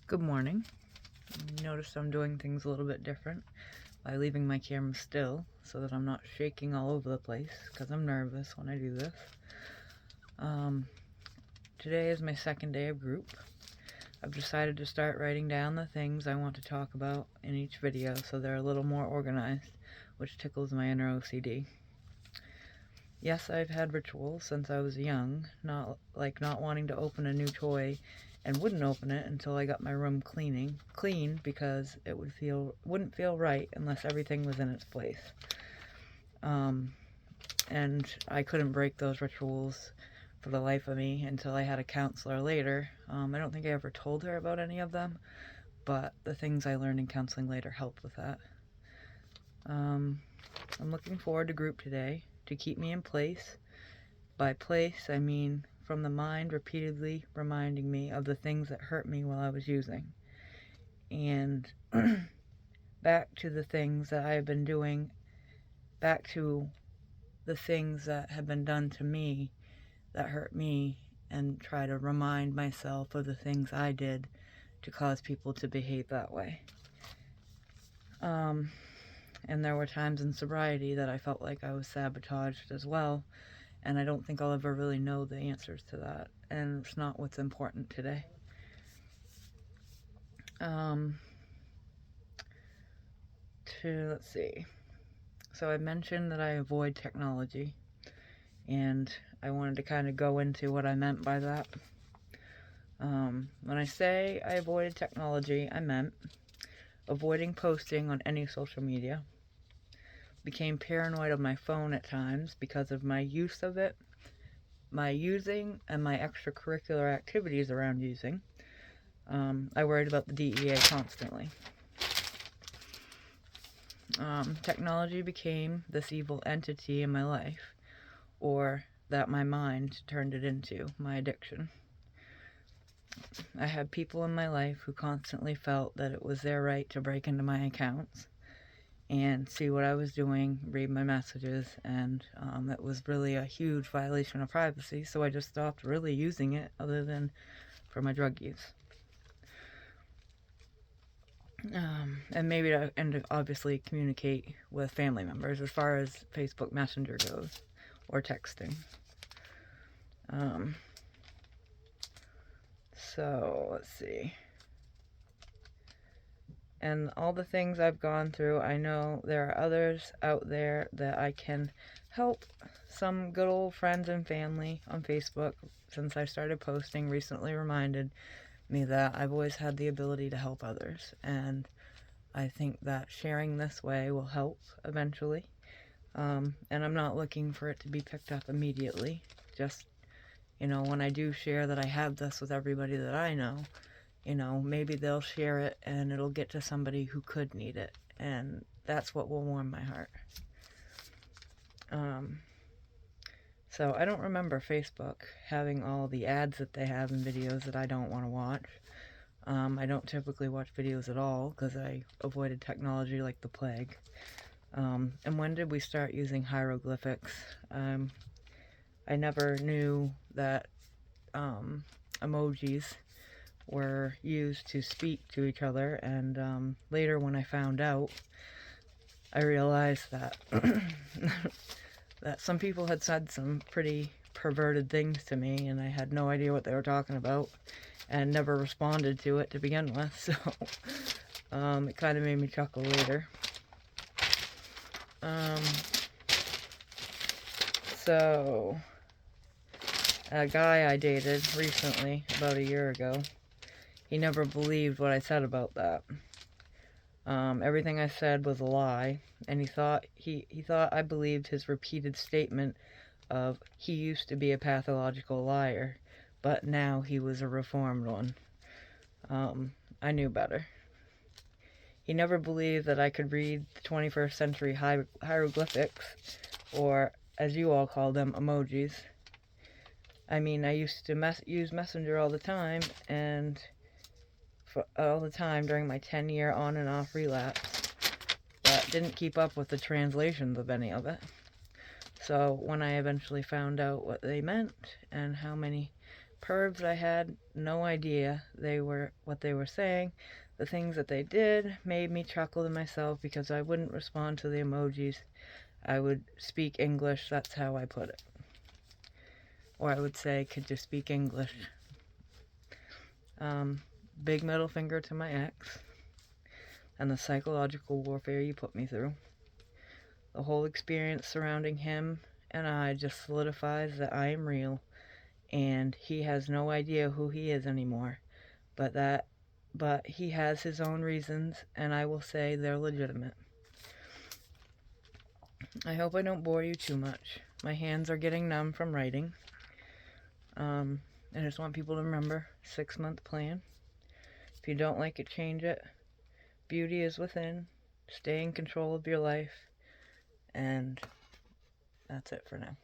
Good morning. Notice I'm doing things a little bit different by leaving my camera still so that I'm not shaking all over the place because I'm nervous when I do this. Today is my second day of group. I've decided to start writing down the things I want to talk about in each video so they're a little more organized, which tickles my inner OCD. Yes, I've had rituals since I was young, not wanting to open a new toy and wouldn't open it until I got my room clean because it wouldn't feel right unless everything was in its place. And I couldn't break those rituals for the life of me until I had a counselor later. I don't think I ever told her about any of them, but the things I learned in counseling later helped with that. I'm looking forward to group today to keep me in place. By place, I mean from the mind repeatedly reminding me of the things that hurt me while I was using. And back to the things that I have been doing, back to the things that have been done to me that hurt me, and try to remind myself of the things I did to cause people to behave that way. And there were times in sobriety that I felt like I was sabotaged as well, and I don't think I'll ever really know the answers to that, and it's not what's important today. Let's see. So I mentioned that I avoid technology, and I wanted to kind of go into what I meant by that. When I say I avoided technology, I meant avoiding posting on any social media, became paranoid of my phone at times because of my use of it, my using, and my extracurricular activities around using. I worried about the DEA constantly. Technology became this evil entity in my life, or that my mind turned it into, my addiction. I had people in my life who constantly felt that it was their right to break into my accounts and see what I was doing, read my messages, and it was really a huge violation of privacy, so I just stopped really using it other than for my drug use. And maybe to obviously communicate with family members as far as Facebook Messenger goes, or texting. So, let's see. And all the things I've gone through, I know there are others out there that I can help. Some good old friends and family on Facebook, since I started posting, recently reminded me that I've always had the ability to help others, and I think that sharing this way will help eventually. And I'm not looking for it to be picked up immediately. Just, when I do share that I have this with everybody that I know, maybe they'll share it and it'll get to somebody who could need it. And that's what will warm my heart. So I don't remember Facebook having all the ads that they have in videos that I don't want to watch. I don't typically watch videos at all because I avoided technology like the plague. And when did we start using hieroglyphics? I never knew that emojis were used to speak to each other, and later when I found out, I realized that that some people had said some pretty perverted things to me, and I had no idea what they were talking about, and never responded to it to begin with, so it kind of made me chuckle later. So, a guy I dated recently, about a year ago, he never believed what I said about that. Everything I said was a lie, and he thought I believed his repeated statement of he used to be a pathological liar, but now he was a reformed one. I knew better. He never believed that I could read the 21st century hieroglyphics, or as you all call them, emojis. I mean, I used to use Messenger all the time, and all the time during my 10-year on and off relapse, but didn't keep up with the translations of any of it. So when I eventually found out what they meant and how many pervs, I had no idea what they were saying. The things that they did made me chuckle to myself because I wouldn't respond to the emojis. I would speak English, that's how I put it. Or I would say, could you speak English? Big middle finger to my ex and the psychological warfare you put me through. The whole experience surrounding him and I just solidifies that I am real, and he has no idea who he is anymore. But he has his own reasons, and I will say they're legitimate. I hope I don't bore you too much. My hands are getting numb from writing. I just want people to remember, 6-month plan. If you don't like it, change it. Beauty is within. Stay in control of your life. And that's it for now.